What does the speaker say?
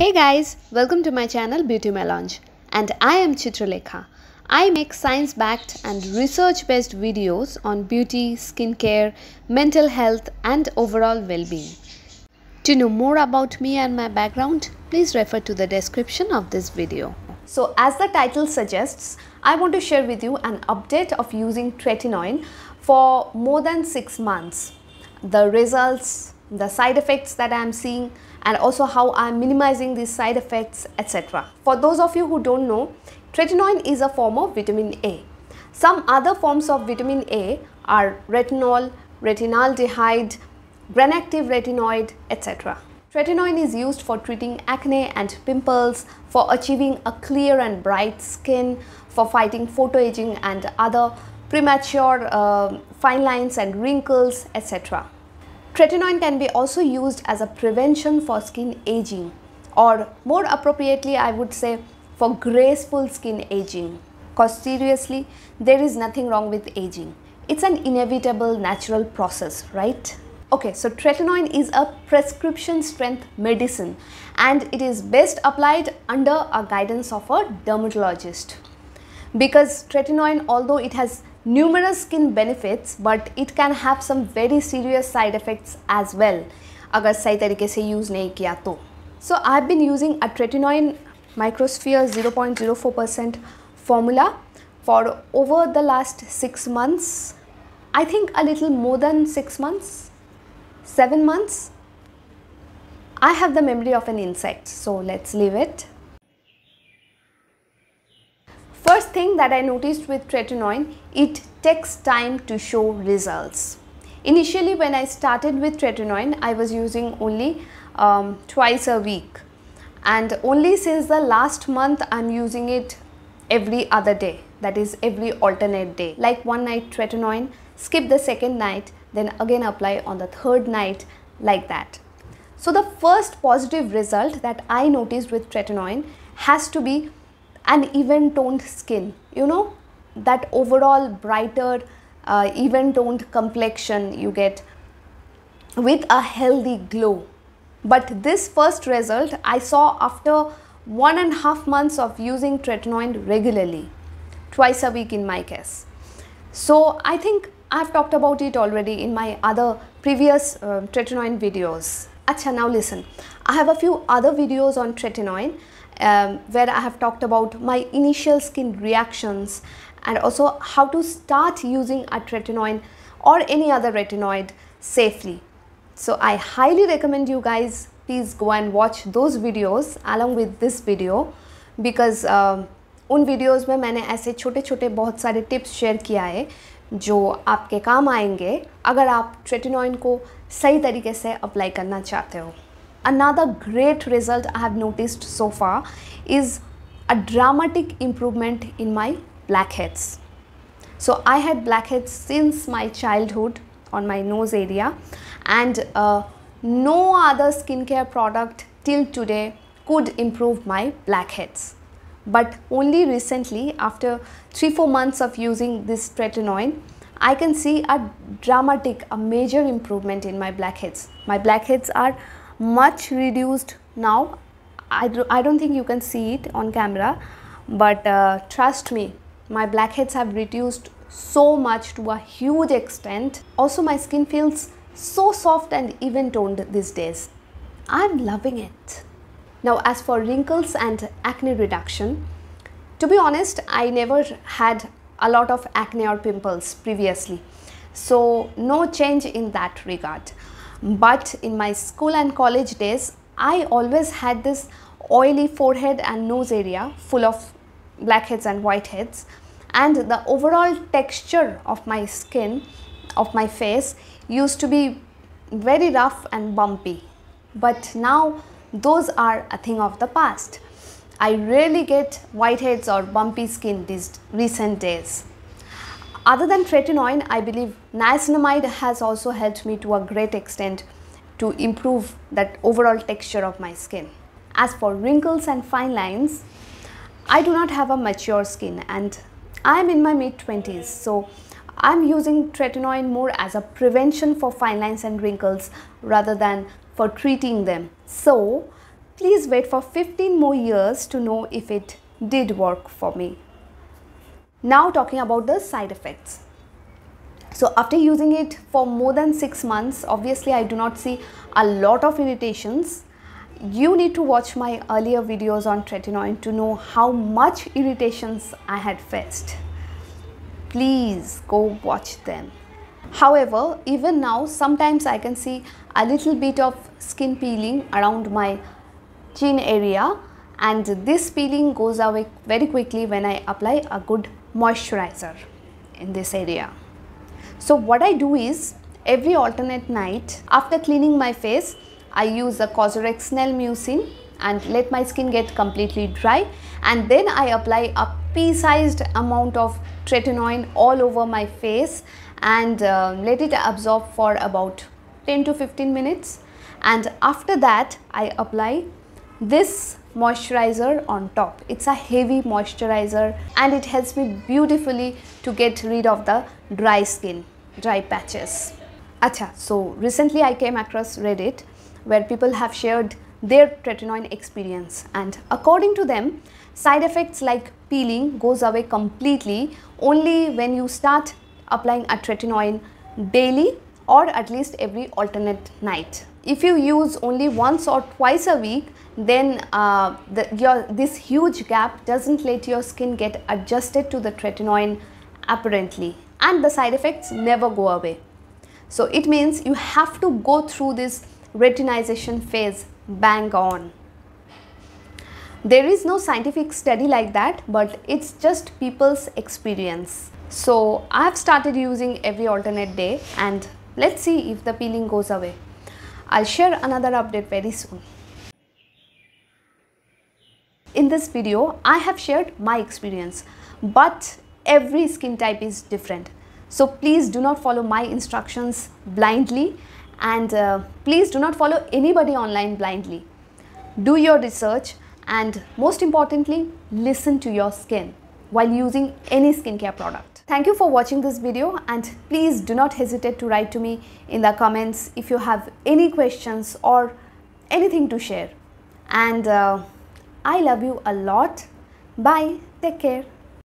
Hey guys, welcome to my channel Beauty Melange, and I am Chitralekha. I make science-backed and research-based videos on beauty, skincare, mental health and overall well-being. To know more about me and my background, please refer to the description of this video. So as the title suggests, I want to share with you an update of using tretinoin for more than 6 months. The results, the side effects that I am seeing, and also how I am minimizing these side effects, etc. For those of you who don't know, tretinoin is a form of vitamin A. Some other forms of vitamin A are retinol, retinaldehyde, granactive retinoid, etc. Tretinoin is used for treating acne and pimples, for achieving a clear and bright skin, for fighting photoaging and other premature fine lines and wrinkles, etc. Tretinoin can be also used as a prevention for skin aging, or more appropriately I would say for graceful skin aging. Cause seriously, there is nothing wrong with aging. It's an inevitable natural process, right? Okay, so tretinoin is a prescription strength medicine and it is best applied under a guidance of a dermatologist. Because tretinoin, although it has numerous skin benefits, but it can have some very serious side effects as well अगर सही तरीके से use नहीं किया तो. So I've been using a tretinoin microsphere 0.04% formula for over the last 6 months. I think a little more than 6 months, 7 months. I have the memory of an insect, so let's leave it. First thing that I noticed with tretinoin, it takes time to show results. Initially when I started with tretinoin, I was using only twice a week, and only since the last month I'm using it every other day, that is every alternate day. Like one night tretinoin, skip the second night, then again apply on the third night, like that. So the first positive result that I noticed with tretinoin has to be an even toned skin, you know, that overall brighter even toned complexion you get with a healthy glow. But this first result I saw after 1.5 months of using tretinoin regularly, twice a week in my case. So I think I've talked about it already in my other previous tretinoin videos. Acha, now listen, I have a few other videos on tretinoin where I have talked about my initial skin reactions and also how to start using a tretinoin or any other retinoid safely. So I highly recommend you guys please go and watch those videos along with this video, because उन videos में मैंने ऐसे छोटे छोटे बहुत सारे tips share किया है जो आपके काम आएंगे अगर आप tretinoin को सही तरीके से apply करना चाहते हो. Another great result I have noticed so far is a dramatic improvement in my blackheads. So I had blackheads since my childhood on my nose area, and no other skincare product till today could improve my blackheads. But only recently, after 3-4 months of using this tretinoin, I can see a major improvement in my blackheads. My blackheads are much reduced now. I don't think you can see it on camera, but trust me, my blackheads have reduced so much to a huge extent. Also my skin feels so soft and even toned these days. I'm loving it. Now as for wrinkles and acne reduction, to be honest, I never had a lot of acne or pimples previously, so no change in that regard. But in my school and college days, I always had this oily forehead and nose area full of blackheads and whiteheads, and the overall texture of my skin, of my face, used to be very rough and bumpy. But now those are a thing of the past. I rarely get whiteheads or bumpy skin these recent days. Other than tretinoin, I believe niacinamide has also helped me to a great extent to improve that overall texture of my skin. As for wrinkles and fine lines, I do not have a mature skin and I am in my mid-20s, so I am using tretinoin more as a prevention for fine lines and wrinkles rather than for treating them. So please wait for 15 more years to know if it did work for me. Now talking about the side effects. So after using it for more than 6 months, obviously I do not see a lot of irritations. You need to watch my earlier videos on tretinoin to know how much irritations I had faced. Please go watch them. However, even now sometimes I can see a little bit of skin peeling around my chin area, and this peeling goes away very quickly when I apply a good moisturizer in this area. So what I do is, every alternate night after cleaning my face, I use a Cosrx Snail Mucin and let my skin get completely dry, and then I apply a pea-sized amount of tretinoin all over my face and let it absorb for about 10 to 15 minutes, and after that I apply this moisturizer on top. It's a heavy moisturizer and it helps me beautifully to get rid of the dry skin, dry patches. Acha, so recently I came across Reddit where people have shared their tretinoin experience, and according to them, side effects like peeling goes away completely only when you start applying a tretinoin daily or at least every alternate night. If you use only once or twice a week, then this huge gap doesn't let your skin get adjusted to the tretinoin apparently, and the side effects never go away. So it means you have to go through this retinization phase bang on. There is no scientific study like that, but it's just people's experience. So I have started using every alternate day, and let's see if the peeling goes away. I'll share another update very soon. In this video, I have shared my experience, but every skin type is different. So please do not follow my instructions blindly, and please do not follow anybody online blindly. Do your research, and most importantly, listen to your skin while using any skincare product. Thank you for watching this video, and please do not hesitate to write to me in the comments if you have any questions or anything to share. And I love you a lot. Bye. Take care.